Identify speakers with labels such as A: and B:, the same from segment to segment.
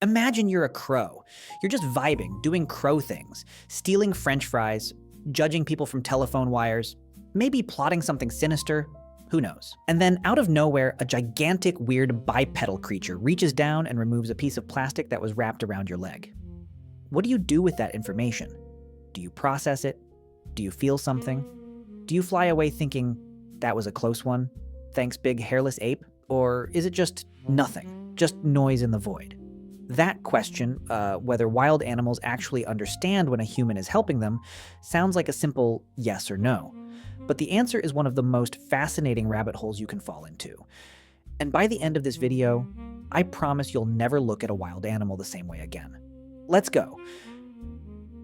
A: Imagine you're a crow. You're just vibing, doing crow things, stealing French fries, judging people from telephone wires, maybe plotting something sinister. Who knows? And then out of nowhere, a gigantic, weird bipedal creature reaches down and removes a piece of plastic that was wrapped around your leg. What do you do with that information? Do you process it? Do you feel something? Do you fly away thinking, that was a close one? Thanks, big hairless ape? Or is it just nothing? Just noise in the void? That question, whether wild animals actually understand when a human is helping them, sounds like a simple yes or no. But the answer is one of the most fascinating rabbit holes you can fall into. And by the end of this video, I promise you'll never look at a wild animal the same way again. Let's go.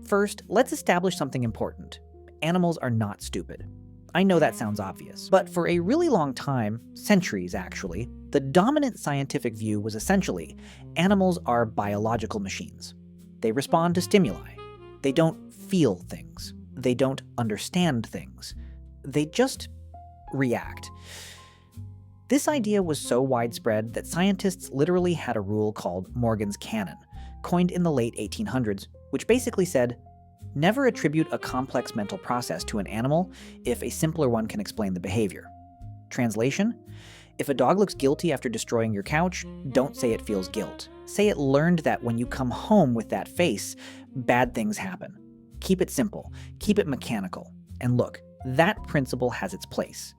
A: First, let's establish something important. Animals are not stupid. I know that sounds obvious, but for a really long time, centuries actually, the dominant scientific view was essentially animals are biological machines. They respond to stimuli. They don't feel things. They don't understand things. They just react. This idea was so widespread that scientists literally had a rule called Morgan's Canon, coined in the late 1800s, which basically said, never attribute a complex mental process to an animal if a simpler one can explain the behavior. Translation? If a dog looks guilty after destroying your couch, don't say it feels guilt. Say it learned that when you come home with that face, bad things happen. Keep it simple. Keep it mechanical. And look, that principle has its place.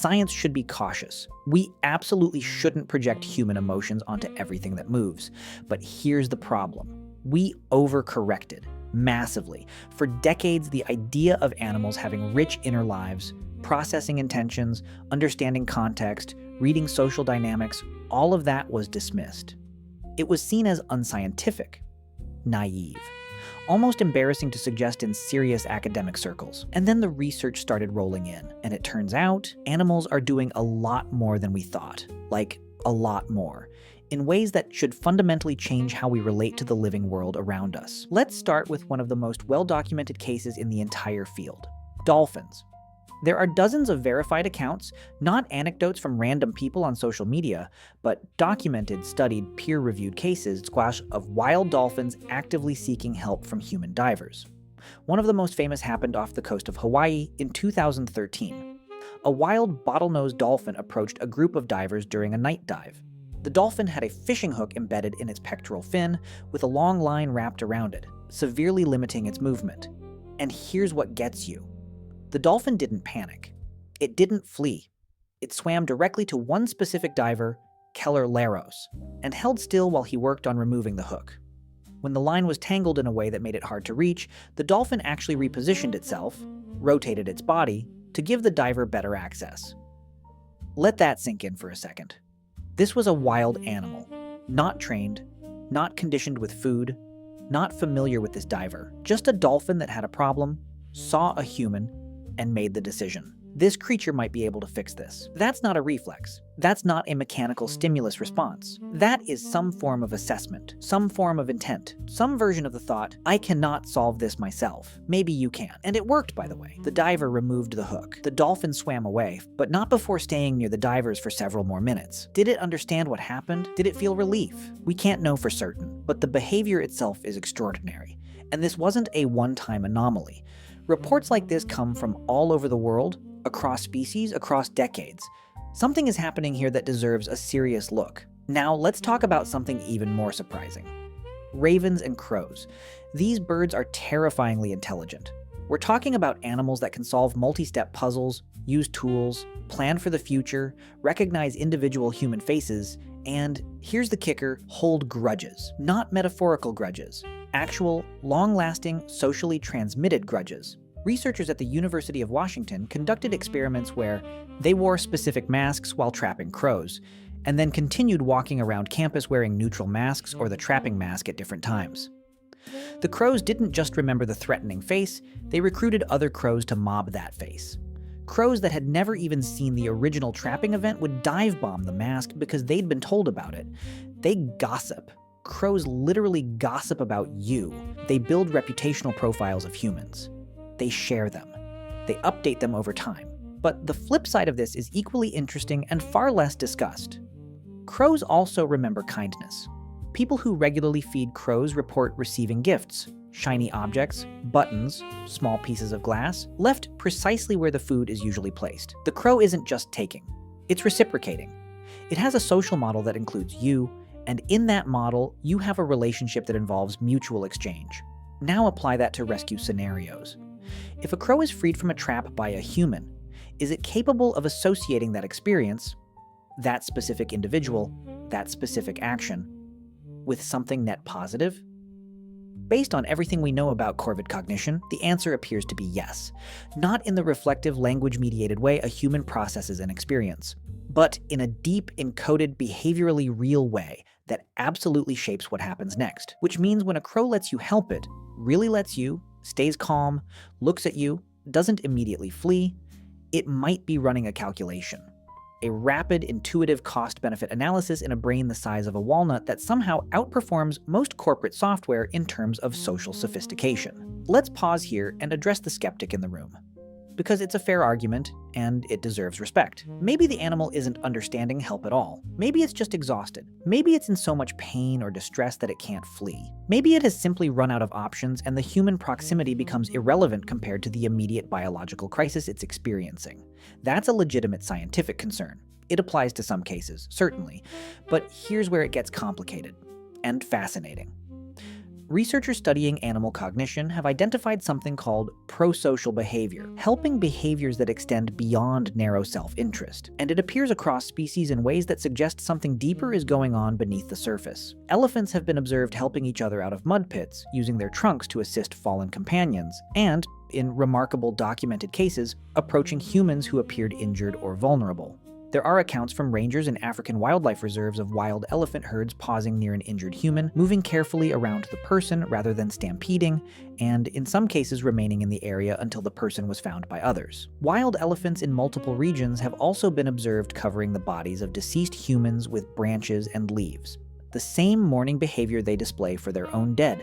A: Science should be cautious. We absolutely shouldn't project human emotions onto everything that moves. But here's the problem. We overcorrected. Massively. For decades, the idea of animals having rich inner lives, processing intentions, understanding context, reading social dynamics, all of that was dismissed. It was seen as unscientific, naive, almost embarrassing to suggest in serious academic circles. And then the research started rolling in, and it turns out animals are doing a lot more than we thought. Like, a lot more. In ways that should fundamentally change how we relate to the living world around us. Let's start with one of the most well-documented cases in the entire field: dolphins. There are dozens of verified accounts, not anecdotes from random people on social media, but documented, studied, peer-reviewed cases of wild dolphins actively seeking help from human divers. One of the most famous happened off the coast of Hawaii in 2013. A wild bottlenose dolphin approached a group of divers during a night dive. The dolphin had a fishing hook embedded in its pectoral fin with a long line wrapped around it, severely limiting its movement. And here's what gets you. The dolphin didn't panic. It didn't flee. It swam directly to one specific diver, Keller Laros, and held still while he worked on removing the hook. When the line was tangled in a way that made it hard to reach, the dolphin actually repositioned itself, rotated its body, to give the diver better access. Let that sink in for a second. This was a wild animal, not trained, not conditioned with food, not familiar with this diver, just a dolphin that had a problem, saw a human, and made the decision. This creature might be able to fix this. That's not a reflex. That's not a mechanical stimulus response. That is some form of assessment, some form of intent, some version of the thought, I cannot solve this myself. Maybe you can. And it worked, by the way. The diver removed the hook. The dolphin swam away, but not before staying near the divers for several more minutes. Did it understand what happened? Did it feel relief? We can't know for certain, but the behavior itself is extraordinary. And this wasn't a one-time anomaly. Reports like this come from all over the world, across species, across decades. Something is happening here that deserves a serious look. Now, let's talk about something even more surprising. Ravens and crows. These birds are terrifyingly intelligent. We're talking about animals that can solve multi-step puzzles, use tools, plan for the future, recognize individual human faces, and, here's the kicker, hold grudges. Not metaphorical grudges. Actual, long-lasting, socially transmitted grudges. Researchers at the University of Washington conducted experiments where they wore specific masks while trapping crows, and then continued walking around campus wearing neutral masks or the trapping mask at different times. The crows didn't just remember the threatening face, they recruited other crows to mob that face. Crows that had never even seen the original trapping event would dive bomb the mask because they'd been told about it. They gossip. Crows literally gossip about you. They build reputational profiles of humans. They share them. They update them over time. But the flip side of this is equally interesting and far less discussed. Crows also remember kindness. People who regularly feed crows report receiving gifts, shiny objects, buttons, small pieces of glass, left precisely where the food is usually placed. The crow isn't just taking, it's reciprocating. It has a social model that includes you, and in that model, you have a relationship that involves mutual exchange. Now apply that to rescue scenarios. If a crow is freed from a trap by a human, is it capable of associating that experience, that specific individual, that specific action, with something net positive? Based on everything we know about corvid cognition, the answer appears to be yes. Not in the reflective, language-mediated way a human processes an experience, but in a deep, encoded, behaviorally real way that absolutely shapes what happens next. Which means when a crow lets you help it, really lets you, stays calm, looks at you, doesn't immediately flee, it might be running a calculation. A rapid, intuitive cost-benefit analysis in a brain the size of a walnut that somehow outperforms most corporate software in terms of social sophistication. Let's pause here and address the skeptic in the room, because it's a fair argument and it deserves respect. Maybe the animal isn't understanding help at all. Maybe it's just exhausted. Maybe it's in so much pain or distress that it can't flee. Maybe it has simply run out of options and the human proximity becomes irrelevant compared to the immediate biological crisis it's experiencing. That's a legitimate scientific concern. It applies to some cases, certainly, but here's where it gets complicated and fascinating. Researchers studying animal cognition have identified something called prosocial behavior, helping behaviors that extend beyond narrow self-interest. And it appears across species in ways that suggest something deeper is going on beneath the surface. Elephants have been observed helping each other out of mud pits, using their trunks to assist fallen companions, and, in remarkable documented cases, approaching humans who appeared injured or vulnerable. There are accounts from rangers in African wildlife reserves of wild elephant herds pausing near an injured human, moving carefully around the person rather than stampeding, and in some cases remaining in the area until the person was found by others. Wild elephants in multiple regions have also been observed covering the bodies of deceased humans with branches and leaves, the same mourning behavior they display for their own dead.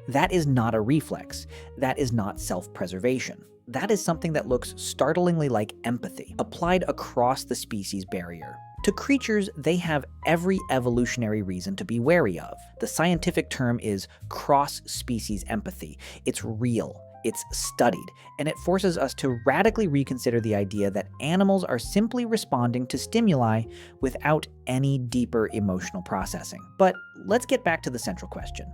A: That is not a reflex. That is not self-preservation. That is something that looks startlingly like empathy, applied across the species barrier. To creatures they have every evolutionary reason to be wary of. The scientific term is cross-species empathy. It's real, it's studied, and it forces us to radically reconsider the idea that animals are simply responding to stimuli without any deeper emotional processing. But let's get back to the central question,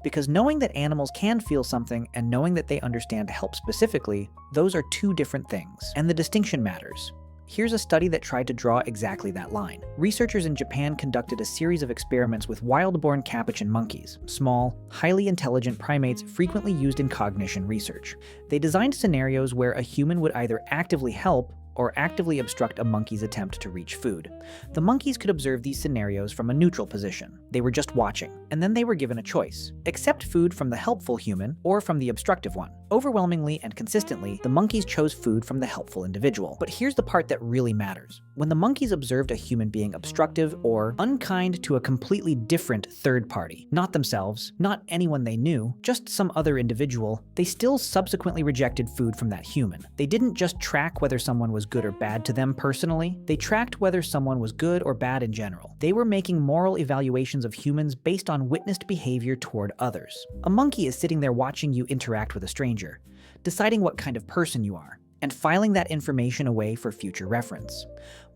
A: because knowing that animals can feel something and knowing that they understand help specifically, those are two different things, and the distinction matters. Here's a study that tried to draw exactly that line. Researchers in Japan conducted a series of experiments with wild-born capuchin monkeys, small, highly intelligent primates frequently used in cognition research. They designed scenarios where a human would either actively help or actively obstruct a monkey's attempt to reach food. The monkeys could observe these scenarios from a neutral position. They were just watching, and then they were given a choice: accept food from the helpful human or from the obstructive one. Overwhelmingly and consistently, the monkeys chose food from the helpful individual. But here's the part that really matters. When the monkeys observed a human being obstructive or unkind to a completely different third party, not themselves, not anyone they knew, just some other individual, they still subsequently rejected food from that human. They didn't just track whether someone was good or bad to them personally, they tracked whether someone was good or bad in general. They were making moral evaluations of humans based on witnessed behavior toward others. A monkey is sitting there watching you interact with a stranger, deciding what kind of person you are, and filing that information away for future reference.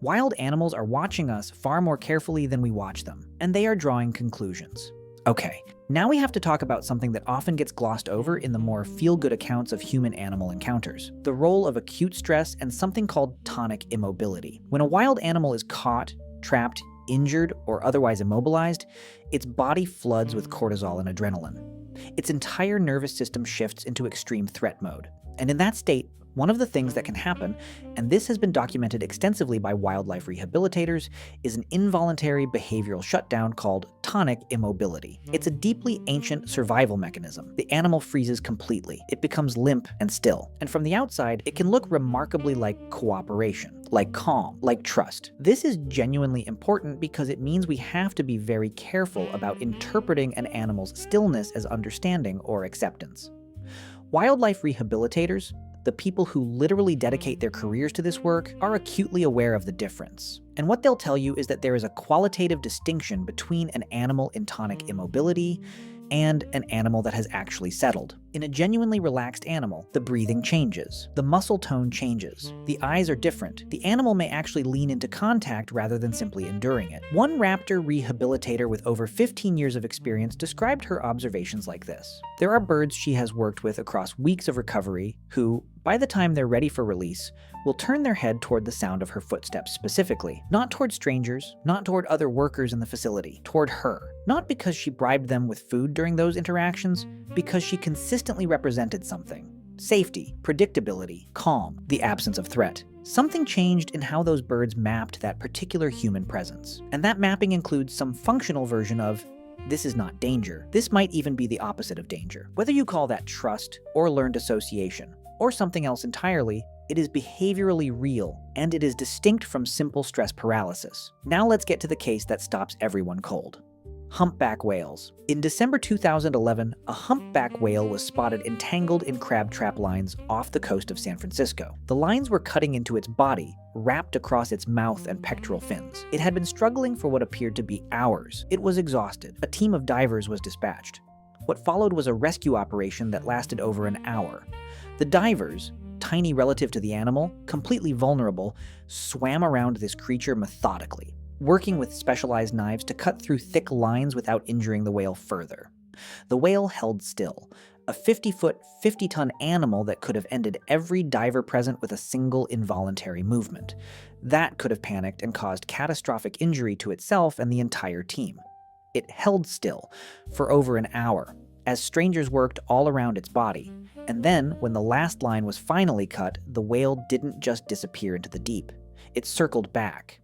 A: Wild animals are watching us far more carefully than we watch them, and they are drawing conclusions. Okay, now we have to talk about something that often gets glossed over in the more feel-good accounts of human-animal encounters: the role of acute stress and something called tonic immobility. When a wild animal is caught, trapped, injured, or otherwise immobilized, its body floods with cortisol and adrenaline. Its entire nervous system shifts into extreme threat mode. And in that state, one of the things that can happen, and this has been documented extensively by wildlife rehabilitators, is an involuntary behavioral shutdown called tonic immobility. It's a deeply ancient survival mechanism. The animal freezes completely. It becomes limp and still. And from the outside, it can look remarkably like cooperation, like calm, like trust. This is genuinely important because it means we have to be very careful about interpreting an animal's stillness as understanding or acceptance. Wildlife rehabilitators, the people who literally dedicate their careers to this work, are acutely aware of the difference. And what they'll tell you is that there is a qualitative distinction between an animal in tonic immobility and an animal that has actually settled. In a genuinely relaxed animal, the breathing changes, the muscle tone changes, the eyes are different. The animal may actually lean into contact rather than simply enduring it. One raptor rehabilitator with over 15 years of experience described her observations like this. There are birds she has worked with across weeks of recovery who, by the time they're ready for release, will turn their head toward the sound of her footsteps specifically. Not toward strangers, not toward other workers in the facility, toward her. Not because she bribed them with food during those interactions, because she consistently represented something. Safety, predictability, calm, the absence of threat. Something changed in how those birds mapped that particular human presence. And that mapping includes some functional version of, this is not danger. This might even be the opposite of danger. Whether you call that trust, or learned association, or something else entirely, it is behaviorally real, and it is distinct from simple stress paralysis. Now let's get to the case that stops everyone cold. Humpback whales. In December 2011, a humpback whale was spotted entangled in crab trap lines off the coast of San Francisco. The lines were cutting into its body, wrapped across its mouth and pectoral fins. It had been struggling for what appeared to be hours. It was exhausted. A team of divers was dispatched. What followed was a rescue operation that lasted over an hour. The divers, tiny relative to the animal, completely vulnerable, swam around this creature methodically, working with specialized knives to cut through thick lines without injuring the whale further. The whale held still, a 50-foot, 50-ton animal that could have ended every diver present with a single involuntary movement. That could have panicked and caused catastrophic injury to itself and the entire team. It held still for over an hour, as strangers worked all around its body. And then, when the last line was finally cut, the whale didn't just disappear into the deep. It circled back.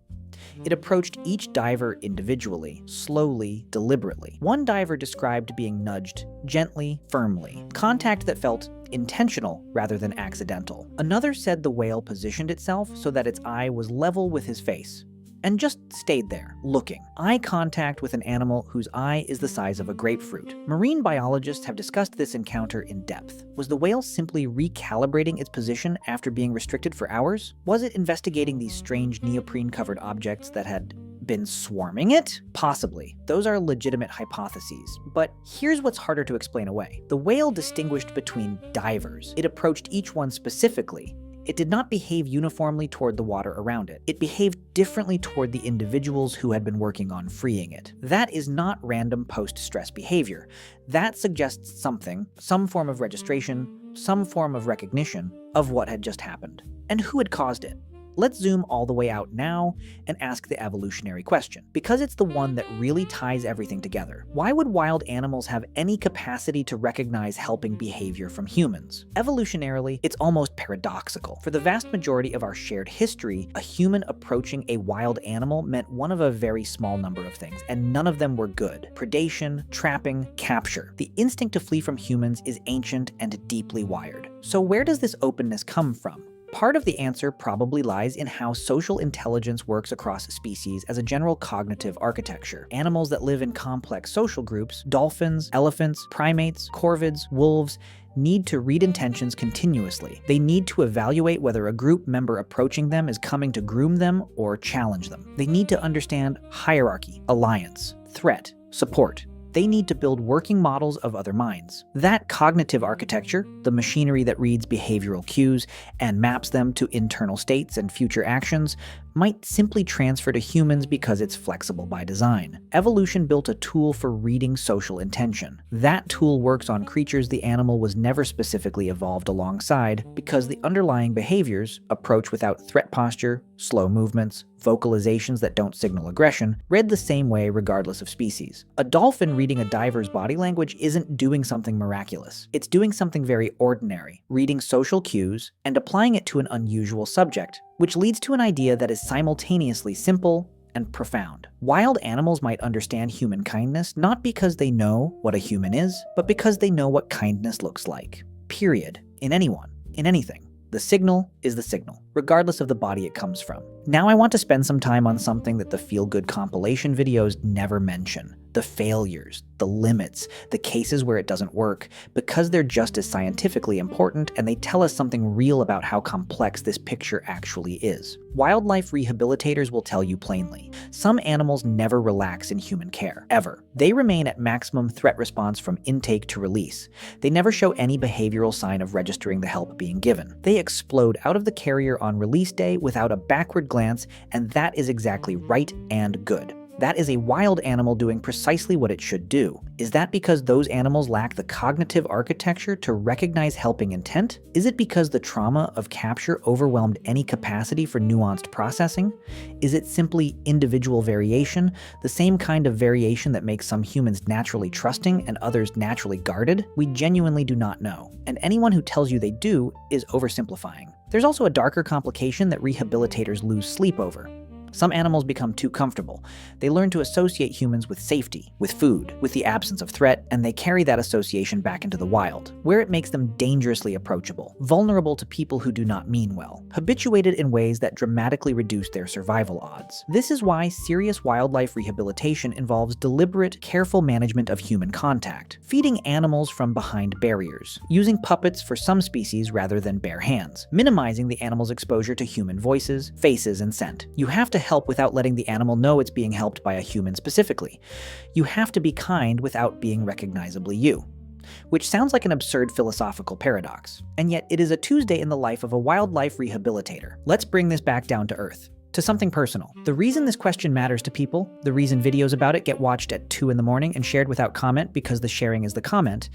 A: It approached each diver individually, slowly, deliberately. One diver described being nudged, gently, firmly, contact that felt intentional rather than accidental. Another said the whale positioned itself so that its eye was level with his face, and just stayed there, looking. Eye contact with an animal whose eye is the size of a grapefruit. Marine biologists have discussed this encounter in depth. Was the whale simply recalibrating its position after being restricted for hours? Was it investigating these strange neoprene-covered objects that had been swarming it? Possibly. Those are legitimate hypotheses. But here's what's harder to explain away. The whale distinguished between divers. It approached each one specifically. It did not behave uniformly toward the water around it. It behaved differently toward the individuals who had been working on freeing it. That is not random post-stress behavior. That suggests something, some form of registration, some form of recognition of what had just happened, and who had caused it. Let's zoom all the way out now and ask the evolutionary question, because it's the one that really ties everything together. Why would wild animals have any capacity to recognize helping behavior from humans? Evolutionarily, it's almost paradoxical. For the vast majority of our shared history, a human approaching a wild animal meant one of a very small number of things, and none of them were good. Predation, trapping, capture. The instinct to flee from humans is ancient and deeply wired. So where does this openness come from? Part of the answer probably lies in how social intelligence works across species as a general cognitive architecture. Animals that live in complex social groups, dolphins, elephants, primates, corvids, wolves, need to read intentions continuously. They need to evaluate whether a group member approaching them is coming to groom them or challenge them. They need to understand hierarchy, alliance, threat, support. They need to build working models of other minds. That cognitive architecture, the machinery that reads behavioral cues and maps them to internal states and future actions, might simply transfer to humans because it's flexible by design. Evolution built a tool for reading social intention. That tool works on creatures the animal was never specifically evolved alongside because the underlying behaviors, approach without threat posture, slow movements, vocalizations that don't signal aggression, read the same way regardless of species. A dolphin reading a diver's body language isn't doing something miraculous. It's doing something very ordinary, reading social cues and applying it to an unusual subject, which leads to an idea that is simultaneously simple and profound. Wild animals might understand human kindness not because they know what a human is, but because they know what kindness looks like. Period. In anyone. In anything. The signal is the signal, regardless of the body it comes from. Now I want to spend some time on something that the feel-good compilation videos never mention: the failures, the limits, the cases where it doesn't work, because they're just as scientifically important and they tell us something real about how complex this picture actually is. Wildlife rehabilitators will tell you plainly, some animals never relax in human care, ever. They remain at maximum threat response from intake to release. They never show any behavioral sign of registering the help being given. They explode out of the carrier on release day without a backward glance, and that is exactly right and good. That is a wild animal doing precisely what it should do. Is that because those animals lack the cognitive architecture to recognize helping intent? Is it because the trauma of capture overwhelmed any capacity for nuanced processing? Is it simply individual variation, the same kind of variation that makes some humans naturally trusting and others naturally guarded? We genuinely do not know, and anyone who tells you they do is oversimplifying. There's also a darker complication that rehabilitators lose sleep over. Some animals become too comfortable. They learn to associate humans with safety, with food, with the absence of threat, and they carry that association back into the wild, where it makes them dangerously approachable, vulnerable to people who do not mean well, habituated in ways that dramatically reduce their survival odds. This is why serious wildlife rehabilitation involves deliberate, careful management of human contact, feeding animals from behind barriers, using puppets for some species rather than bare hands, minimizing the animal's exposure to human voices, faces, and scent. You have to help without letting the animal know it's being helped by a human specifically. You have to be kind without being recognizably you. Which sounds like an absurd philosophical paradox. And yet it is a Tuesday in the life of a wildlife rehabilitator. Let's bring this back down to earth, to something personal. The reason this question matters to people, the reason videos about it get watched at 2 in the morning and shared without comment because the sharing is the comment,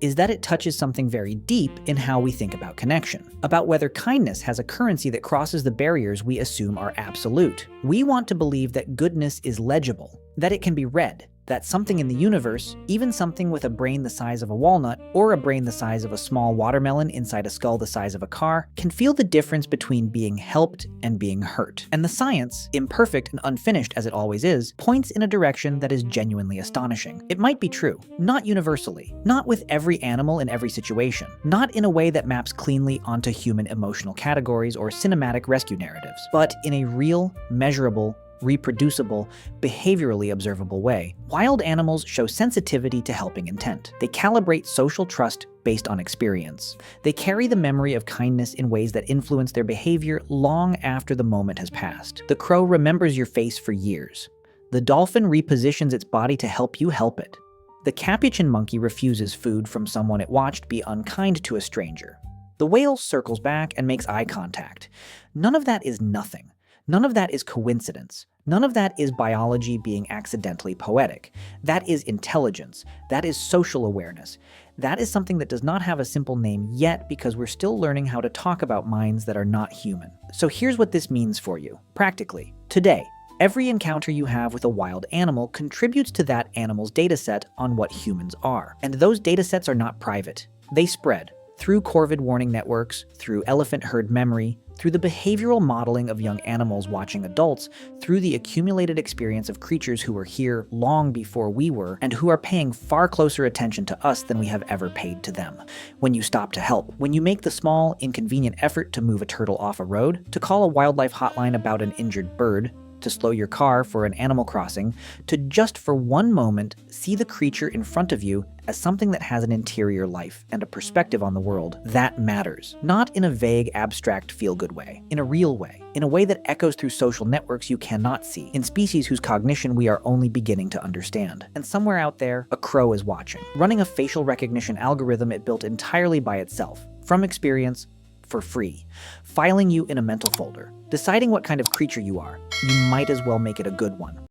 A: is that it touches something very deep in how we think about connection, about whether kindness has a currency that crosses the barriers we assume are absolute. We want to believe that goodness is legible, that it can be read, that something in the universe, even something with a brain the size of a walnut or a brain the size of a small watermelon inside a skull the size of a car, can feel the difference between being helped and being hurt. And the science, imperfect and unfinished as it always is, points in a direction that is genuinely astonishing. It might be true, not universally, not with every animal in every situation, not in a way that maps cleanly onto human emotional categories or cinematic rescue narratives, but in a real, measurable, reproducible, behaviorally observable way. Wild animals show sensitivity to helping intent. They calibrate social trust based on experience. They carry the memory of kindness in ways that influence their behavior long after the moment has passed. The crow remembers your face for years. The dolphin repositions its body to help you help it. The capuchin monkey refuses food from someone it watched be unkind to a stranger. The whale circles back and makes eye contact. None of that is nothing. None of that is coincidence. None of that is biology being accidentally poetic. That is intelligence. That is social awareness. That is something that does not have a simple name yet because we're still learning how to talk about minds that are not human. So here's what this means for you, practically. Today, every encounter you have with a wild animal contributes to that animal's dataset on what humans are. And those datasets are not private. They spread through corvid warning networks, through elephant herd memory, through the behavioral modeling of young animals watching adults, through the accumulated experience of creatures who were here long before we were, and who are paying far closer attention to us than we have ever paid to them. When you stop to help, when you make the small, inconvenient effort to move a turtle off a road, to call a wildlife hotline about an injured bird, to slow your car for an animal crossing, to just for one moment see the creature in front of you as something that has an interior life and a perspective on the world, that matters. Not in a vague, abstract, feel-good way, in a real way, in a way that echoes through social networks you cannot see, in species whose cognition we are only beginning to understand. And somewhere out there, a crow is watching, running a facial recognition algorithm it built entirely by itself, from experience, for free, filing you in a mental folder, deciding what kind of creature you are. You might as well make it a good one.